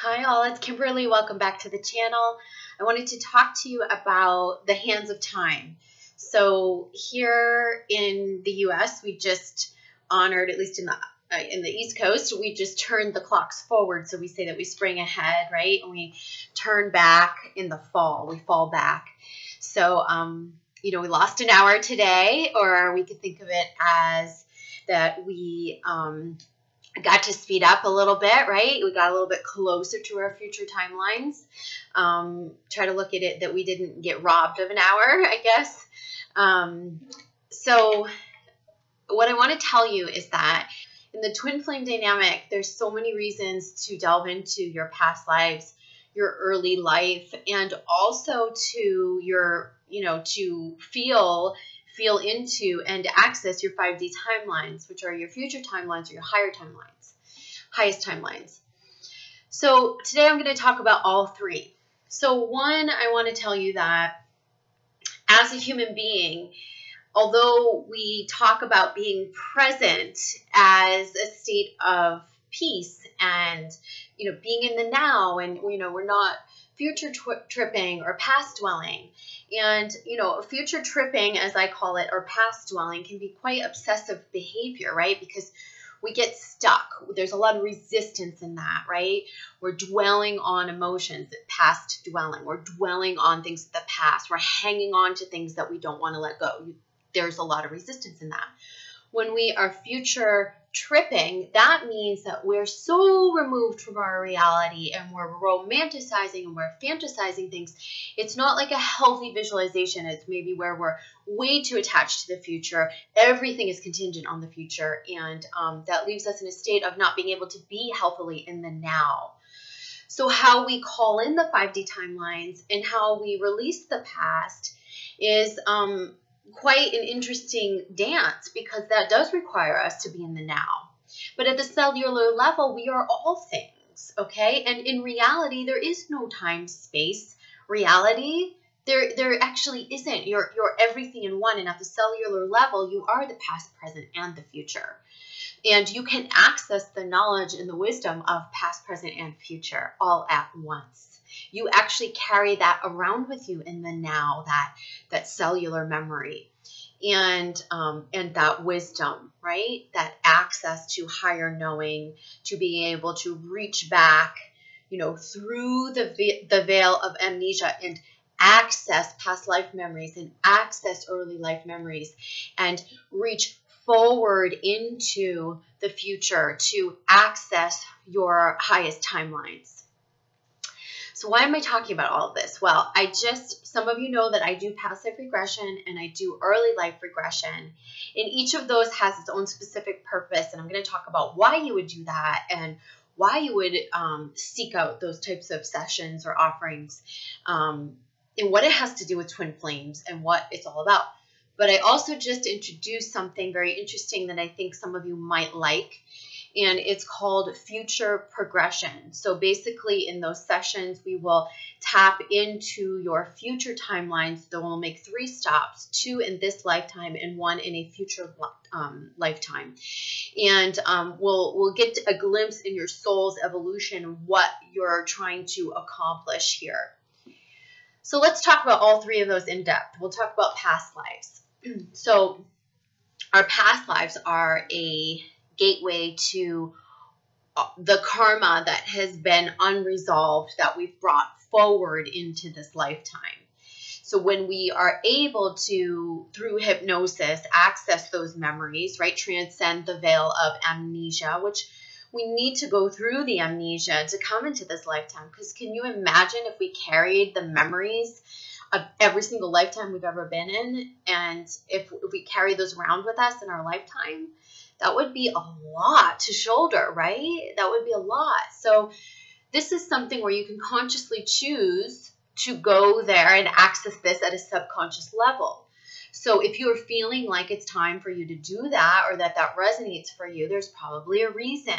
Hi all, it's Kimberly. Welcome back to the channel. I wanted to talk to you about the hands of time. So here in the US, we just honored, at least in the East Coast, we just turned the clocks forward. So we say that we spring ahead, right? And we turn back in the fall. We fall back. So, we lost an hour today, or we could think of it as that we got to speed up a little bit, right? We got a little bit closer to our future timelines. Try to look at it that we didn't get robbed of an hour, I guess. So what I want to tell you is that in the twin flame dynamic, there's so many reasons to delve into your past lives, your early life, and also to your, to feel into and access your 5D timelines, which are your future timelines or your highest timelines. So today I'm going to talk about all three. So one, I want to tell you that as a human being, although we talk about being present as a state of peace and, being in the now, and, we're not future tripping or past dwelling. And, future tripping, as I call it, or past dwelling can be quite obsessive behavior, right? Because we get stuck. There's a lot of resistance in that, right? We're dwelling on emotions, past dwelling. We're dwelling on things of the past. We're hanging on to things that we don't want to let go. There's a lot of resistance in that. When we are future tripping, that means that we're so removed from our reality and we're romanticizing and we're fantasizing things. It's not like a healthy visualization. It's maybe where we're way too attached to the future. Everything is contingent on the future, and that leaves us in a state of not being able to be healthily in the now. So how we call in the 5D timelines and how we release the past is quite an interesting dance, because that does require us to be in the now. But at the cellular level, we are all things, okay? And in reality, there is no time, space, reality. There actually isn't. You're everything in one. And at the cellular level, you are the past, present, and the future. And you can access the knowledge and the wisdom of past, present, and future all at once. You actually carry that around with you in the now, that cellular memory, and that wisdom, right? That access to higher knowing, to being able to reach back, through the veil of amnesia and access past life memories and access early life memories and reach forward into the future to access your highest timelines. So why am I talking about all of this? Well, some of you know that I do past life regression and I do early life regression. And each of those has its own specific purpose. And I'm going to talk about why you would do that and why you would seek out those types of sessions or offerings, and what it has to do with twin flames and what it's all about. But I also just introduced something very interesting that I think some of you might like. And it's called future progression. So basically in those sessions, we will tap into your future timelines. Then we'll make 3 stops, 2 in this lifetime and 1 in a future lifetime. And we'll get a glimpse in your soul's evolution, what you're trying to accomplish here. So let's talk about all 3 of those in depth. We'll talk about past lives. So our past lives are a gateway to the karma that has been unresolved that we've brought forward into this lifetime. So when we are able to, through hypnosis, access those memories, right, transcend the veil of amnesia, which we need to go through the amnesia to come into this lifetime. Because can you imagine if we carried the memories of every single lifetime we've ever been in, and if we carry those around with us in our lifetime? That would be a lot to shoulder, right? That would be a lot. So this is something where you can consciously choose to go there and access this at a subconscious level. So if you're feeling like it's time for you to do that, or that resonates for you, there's probably a reason.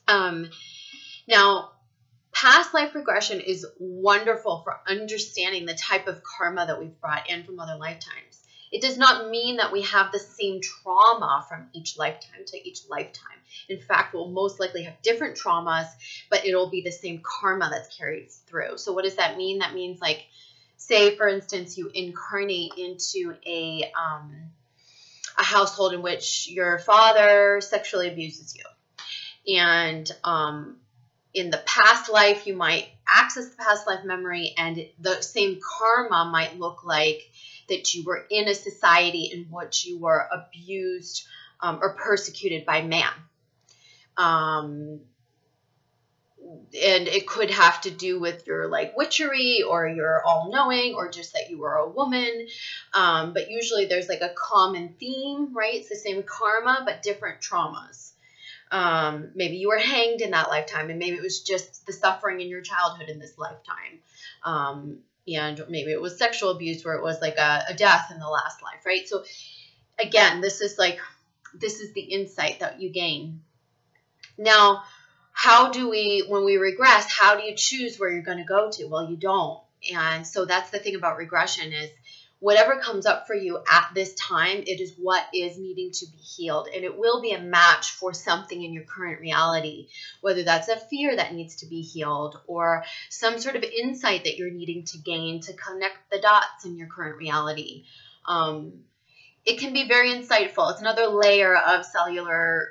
Now, past life regression is wonderful for understanding the type of karma that we've brought in from other lifetimes. It does not mean that we have the same trauma from each lifetime to each lifetime. In fact, we'll most likely have different traumas, but it'll be the same karma that's carried through. So what does that mean? That means, like, say, for instance, you incarnate into a household in which your father sexually abuses you. And in the past life, you might access the past life memory, and the same karma might look like that you were in a society in which you were abused or persecuted by man. And it could have to do with your, like, witchery, or your all-knowing, or just that you were a woman. But usually there's, like, a common theme, right? It's the same karma, but different traumas. Maybe you were hanged in that lifetime, and maybe it was just the suffering in your childhood in this lifetime. And maybe it was sexual abuse, where it was like a death in the last life, right? So again, this is the insight that you gain. Now, how do we, when we regress, how do you choose where you're going to go to? Well, you don't. And so that's the thing about regression, is whatever comes up for you at this time, it is what is needing to be healed. And it will be a match for something in your current reality, whether that's a fear that needs to be healed, or some sort of insight that you're needing to gain to connect the dots in your current reality. It can be very insightful. It's another layer of cellular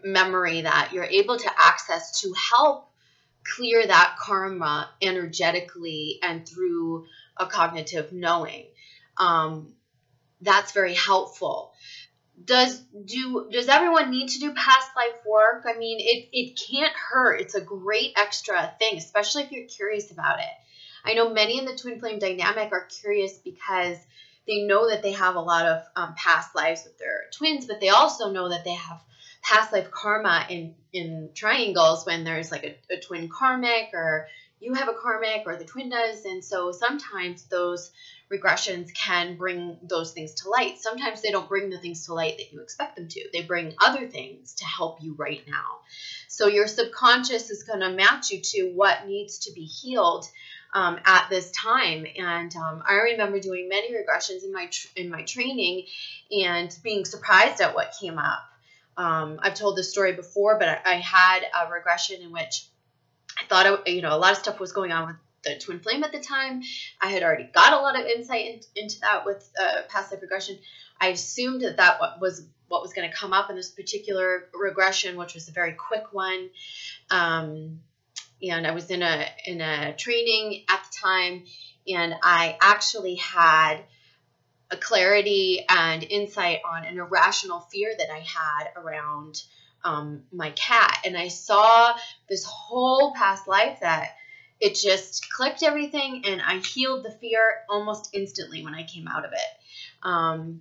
memory that you're able to access to help clear that karma energetically and through a cognitive knowing. That's very helpful. Does everyone need to do past life work? I mean, it can't hurt. It's a great extra thing, especially if you're curious about it. I know many in the twin flame dynamic are curious because they know that they have a lot of past lives with their twins, but they also know that they have past life karma in triangles when there's like a twin karmic, or you have a karmic, or the twin does. And so sometimes those regressions can bring those things to light. Sometimes they don't bring the things to light that you expect them to. They bring other things to help you right now. So your subconscious is going to match you to what needs to be healed at this time. And I remember doing many regressions in my training and being surprised at what came up. I've told this story before, but I had a regression in which I thought, a lot of stuff was going on with the twin flame at the time. I had already got a lot of insight into that with past life regression. I assumed that was what was going to come up in this particular regression, which was a very quick one. And I was in a training at the time, and I actually had a clarity and insight on an irrational fear that I had around my cat. And I saw this whole past life that it just clicked everything, and I healed the fear almost instantly when I came out of it.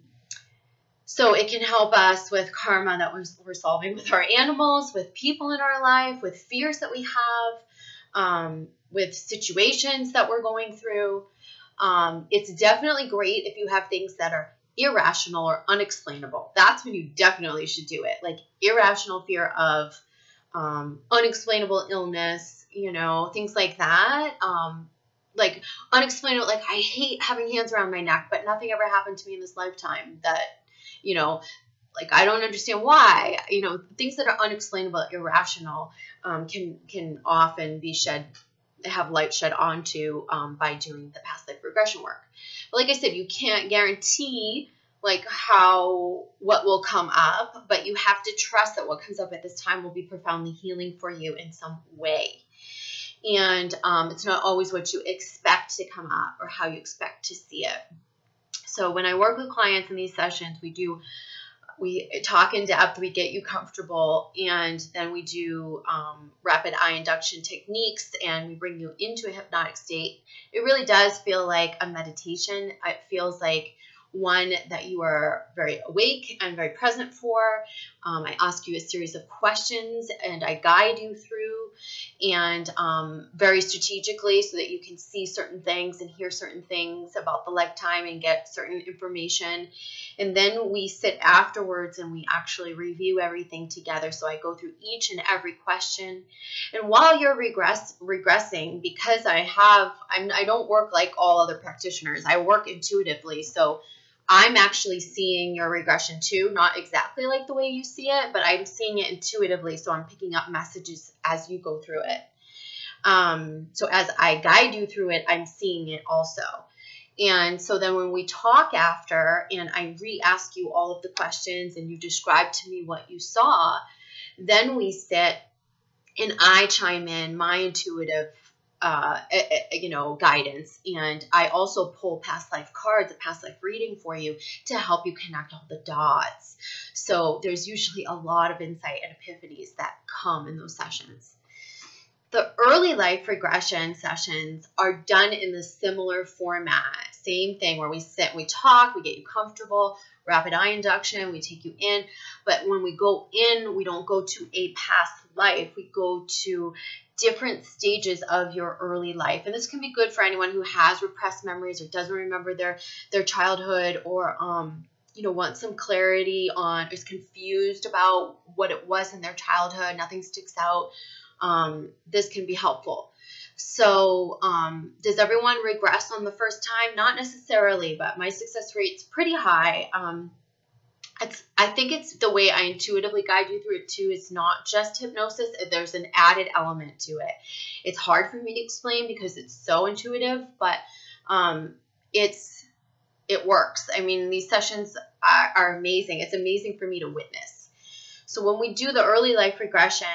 So it can help us with karma that we're solving with our animals, with people in our life, with fears that we have, with situations that we're going through. It's definitely great if you have things that are irrational or unexplainable. That's when you definitely should do it. Like irrational fear of unexplainable illness, things like that. Like unexplainable, like I hate having hands around my neck, but nothing ever happened to me in this lifetime that, like I don't understand why. Things that are unexplainable, irrational, can often be have light shed onto by doing the past life regression work. But like I said, you can't guarantee like what will come up, but you have to trust that what comes up at this time will be profoundly healing for you in some way. And it's not always what you expect to come up or how you expect to see it. So when I work with clients in these sessions, we talk in depth, we get you comfortable, and then we do rapid eye induction techniques, and we bring you into a hypnotic state. It really does feel like a meditation. It feels like one that you are very awake and very present for. I ask you a series of questions, and I guide you through, and very strategically, so that you can see certain things and hear certain things about the lifetime and get certain information. And then we sit afterwards and we actually review everything together. So I go through each and every question. And while you're regressing, because I don't work like all other practitioners, I work intuitively. So I'm actually seeing your regression too, not exactly like the way you see it, but I'm seeing it intuitively. So I'm picking up messages as you go through it. So as I guide you through it, I'm seeing it also. And so then when we talk after and I re-ask you all of the questions and you describe to me what you saw, then we sit and I chime in my intuitive guidance. And I also pull past life cards, a past life reading for you to help you connect all the dots. So there's usually a lot of insight and epiphanies that come in those sessions. The early life regression sessions are done in the similar format. Same thing where we sit, we talk, we get you comfortable, rapid eye induction, we take you in. But when we go in, we don't go to a past life. We go to different stages of your early life. And this can be good for anyone who has repressed memories or doesn't remember their childhood or wants some clarity on, is confused about what it was in their childhood. Nothing sticks out. This can be helpful. So does everyone regress on the first time? Not necessarily, but my success rate's pretty high. I think it's the way I intuitively guide you through it too. It's not just hypnosis. There's an added element to it. It's hard for me to explain because it's so intuitive, but it works. I mean, these sessions are amazing. It's amazing for me to witness. So when we do the early life regression,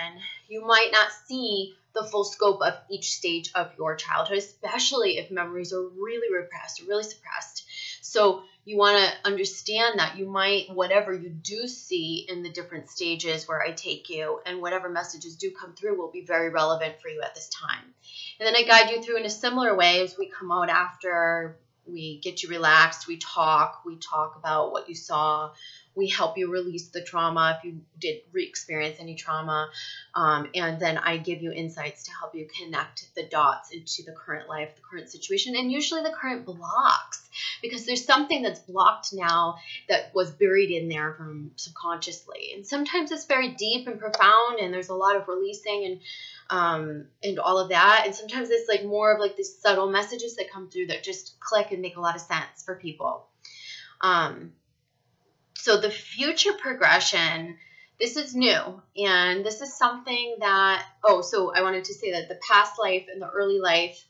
you might not see the full scope of each stage of your childhood, especially if memories are really repressed or really suppressed. So you want to understand that you might, whatever you do see in the different stages where I take you and whatever messages do come through will be very relevant for you at this time. And then I guide you through in a similar way as we come out after. We get you relaxed, we talk about what you saw, we help you release the trauma if you did re-experience any trauma, and then I give you insights to help you connect the dots into the current life, the current situation, and usually the current blocks, because there's something that's blocked now that was buried in there from subconsciously, and sometimes it's very deep and profound, and there's a lot of releasing and all of that. And sometimes it's like more of like these subtle messages that come through that just click and make a lot of sense for people. So the future progression, this is new. And this is something that, so I wanted to say that the past life and the early life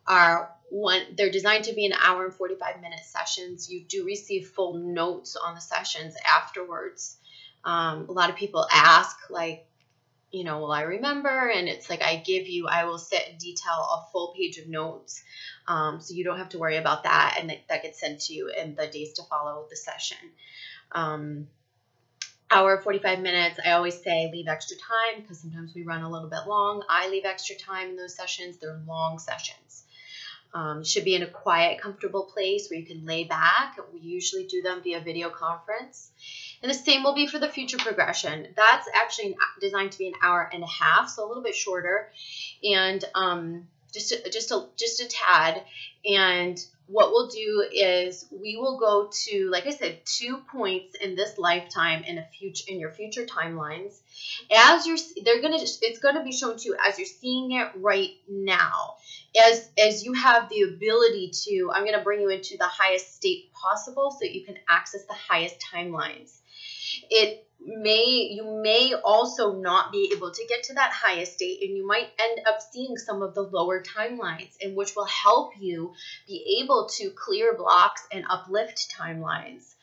they're designed to be an hour and 45-minute sessions. You do receive full notes on the sessions afterwards. A lot of people ask, like, will I remember? And it's like I will sit and detail a full page of notes. So you don't have to worry about that. And that gets sent to you in the days to follow the session. Hour, 45 minutes. I always say leave extra time because sometimes we run a little bit long. I leave extra time in those sessions. They're long sessions. Should be in a quiet, comfortable place where you can lay back. We usually do them via video conference. And the same will be for the future progression. That's actually designed to be an hour and a half, so a little bit shorter, and just a tad. And what we'll do is we will go to, like I said, 2 points in this lifetime in your future timelines. It's gonna be shown to you as you're seeing it right now. As you have the ability to, I'm gonna bring you into the highest state possible so that you can access the highest timelines. You may also not be able to get to that highest state, and you might end up seeing some of the lower timelines, and which will help you be able to clear blocks and uplift timelines.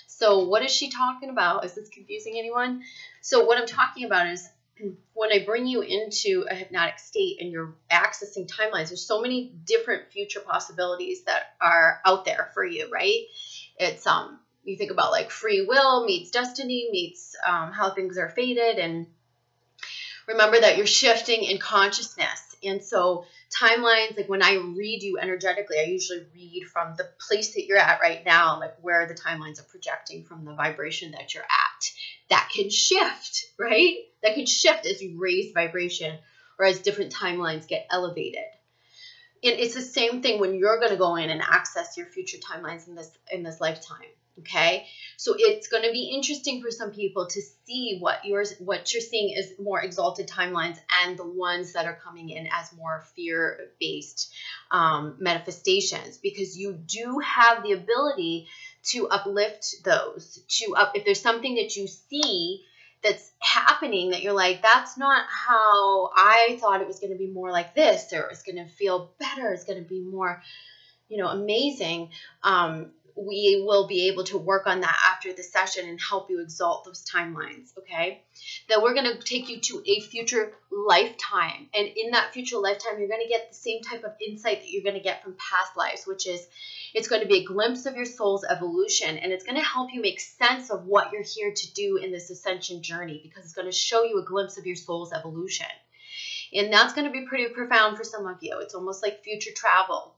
So what is she talking about? Is this confusing anyone? So what I'm talking about is when I bring you into a hypnotic state and you're accessing timelines, there's so many different future possibilities that are out there for you, right? It's you think about like free will meets destiny meets how things are fated, and remember that you're shifting in consciousness. And so timelines, like when I read you energetically, I usually read from the place that you're at right now, like where the timelines are projecting from the vibration that you're at. That can shift, right? That can shift as you raise vibration or as different timelines get elevated. And it's the same thing when you're going to go in and access your future timelines in this lifetime. Okay, so it's going to be interesting for some people to see what you're seeing as more exalted timelines and the ones that are coming in as more fear-based manifestations, because you do have the ability to uplift those, if there's something that you see that's happening that you're like, that's not how I thought it was going to be, more like this, or it's going to feel better, it's going to be more, amazing. We will be able to work on that after the session and help you exalt those timelines, okay? Then we're going to take you to a future lifetime. And in that future lifetime, you're going to get the same type of insight that you're going to get from past lives, which is it's going to be a glimpse of your soul's evolution. And it's going to help you make sense of what you're here to do in this ascension journey, because it's going to show you a glimpse of your soul's evolution. And that's going to be pretty profound for some of you. It's almost like future travel.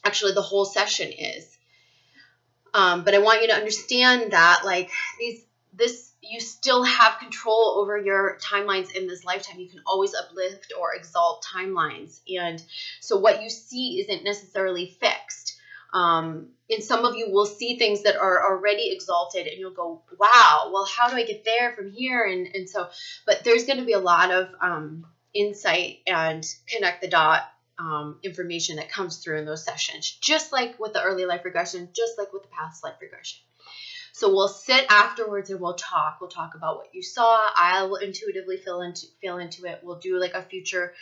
Actually, the whole session is. But I want you to understand that, like, you still have control over your timelines in this lifetime. You can always uplift or exalt timelines. And so what you see isn't necessarily fixed. And some of you will see things that are already exalted, and you'll go, wow, well, how do I get there from here? And so, but there's going to be a lot of insight and connect the dot information that comes through in those sessions, just like with the early life regression, just like with the past life regression. So we'll sit afterwards and we'll talk. We'll talk about what you saw. I'll intuitively feel into it. We'll do like a future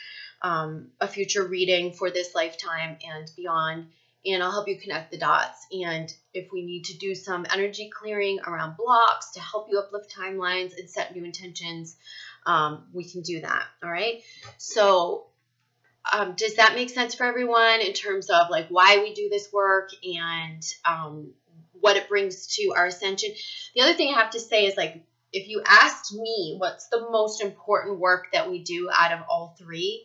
reading for this lifetime and beyond, and I'll help you connect the dots. And if we need to do some energy clearing around blocks to help you uplift timelines and set new intentions, we can do that. All right. So does that make sense for everyone in terms of like why we do this work and what it brings to our ascension? The other thing I have to say is, like, if you asked me what's the most important work that we do out of all three,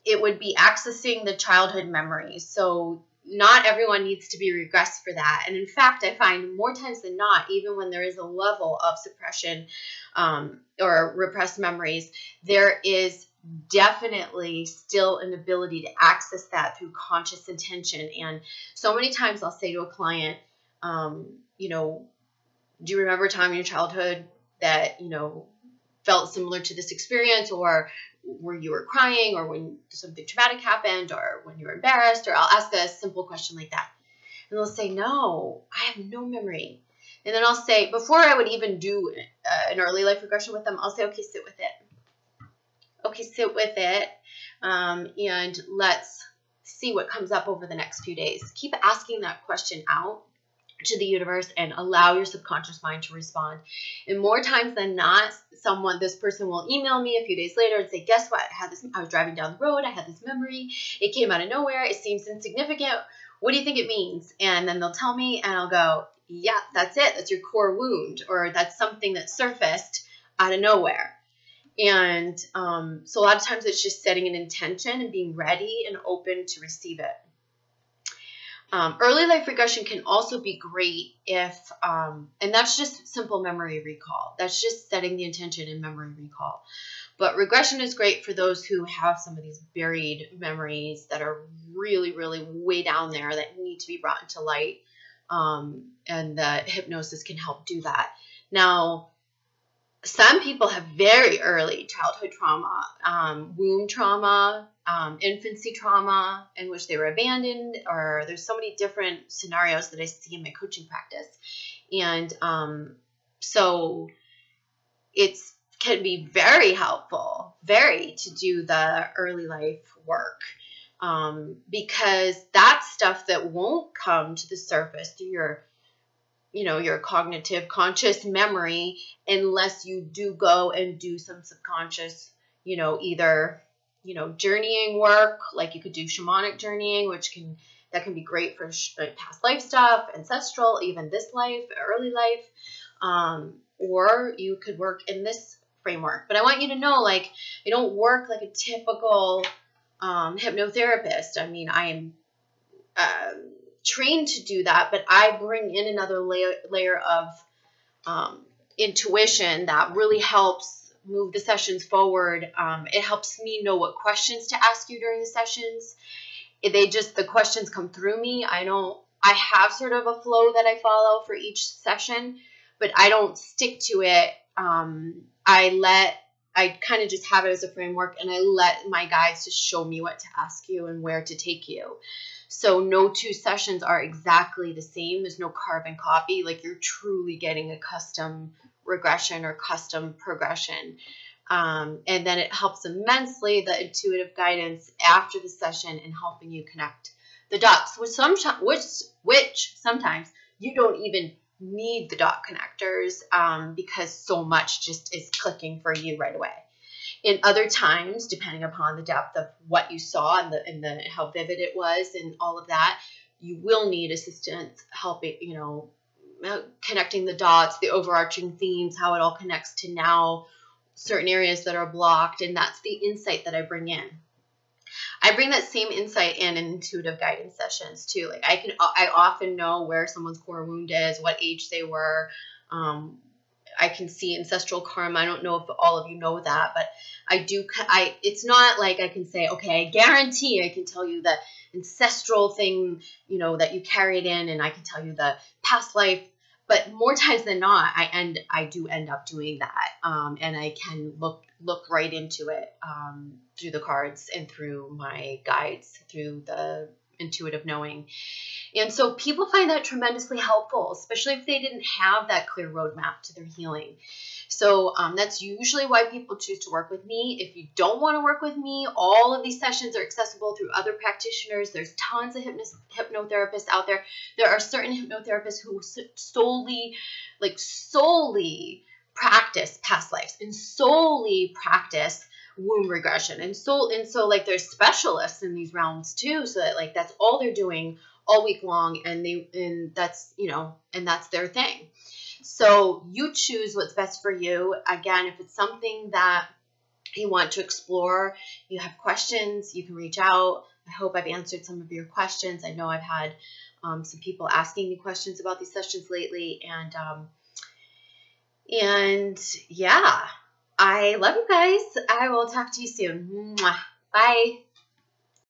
it would be accessing the childhood memories. So not everyone needs to be regressed for that. And in fact, I find more times than not, even when there is a level of suppression or repressed memories, there is definitely still an ability to access that through conscious intention. And so many times I'll say to a client, do you remember a time in your childhood that, felt similar to this experience, or where you were crying, or when something traumatic happened, or when you were embarrassed? Or I'll ask a simple question like that. And they'll say, no, I have no memory. And then I'll say, before I would even do an early life regression with them, I'll say, okay, sit with it. Okay, sit with it, and let's see what comes up over the next few days. Keep asking that question out to the universe and allow your subconscious mind to respond. And more times than not, this person will email me a few days later and say, guess what? I was driving down the road. I had this memory. It came out of nowhere. It seems insignificant. What do you think it means? And then they'll tell me, and I'll go, yeah, that's it. That's your core wound, or that's something that surfaced out of nowhere. And so a lot of times it's just setting an intention and being ready and open to receive it. Early life regression can also be great if, and that's just simple memory recall. That's just setting the intention in memory recall. But regression is great for those who have some of these buried memories that are really, really way down there that need to be brought into light. And the hypnosis can help do that. Now, some people have very early childhood trauma, womb trauma, infancy trauma in which they were abandoned, or there's so many different scenarios that I see in my coaching practice. And so it can be very helpful, to do the early life work, because that's stuff that won't come to the surface through your cognitive conscious memory unless you do go and do some subconscious, either, journeying work, like you could do shamanic journeying, that can be great for past life stuff, ancestral, even this life, early life, or you could work in this framework. But I want you to know, I don't work like a typical hypnotherapist. I mean, I am trained to do that, but I bring in another layer of intuition that really helps move the sessions forward. It helps me know what questions to ask you during the sessions. The questions come through me. I have sort of a flow that I follow for each session, but I don't stick to it. I kind of just have it as a framework, and I let my guides just show me what to ask you and where to take you. So no two sessions are exactly the same. There's no carbon copy. Like, you're truly getting a custom regression or custom progression. And then it helps immensely, the intuitive guidance after the session, in helping you connect the dots, which sometimes you don't even need the dot connectors, because so much just is clicking for you right away. In other times, depending upon the depth of what you saw and the how vivid it was and all of that, you will need assistance helping, connecting the dots, the overarching themes, how it all connects to now certain areas that are blocked. And that's the insight that I bring in. I bring that same insight in intuitive guidance sessions too. Like, I often know where someone's core wound is, what age they were. I can see ancestral karma. I don't know if all of you know that, but I do. It's not like I can say, okay, I guarantee I can tell you the ancestral thing, that you carried in, and I can tell you the past life. But more times than not, I do end up doing that, and I can look right into it through the cards and through my guides, through the intuitive knowing. And so people find that tremendously helpful, especially if they didn't have that clear roadmap to their healing. So that's usually why people choose to work with me. If you don't want to work with me, all of these sessions are accessible through other practitioners. There's tons of hypnotherapists out there. There are certain hypnotherapists who solely practice past lives and solely practice womb regression. And so like, there's specialists in these realms too. So that, like, that's all they're doing all week long, and that's their thing. So you choose what's best for you. Again, if it's something that you want to explore, you have questions, you can reach out. I hope I've answered some of your questions. I know I've had some people asking me questions about these sessions lately, and yeah, I love you guys. I will talk to you soon. Mwah. Bye.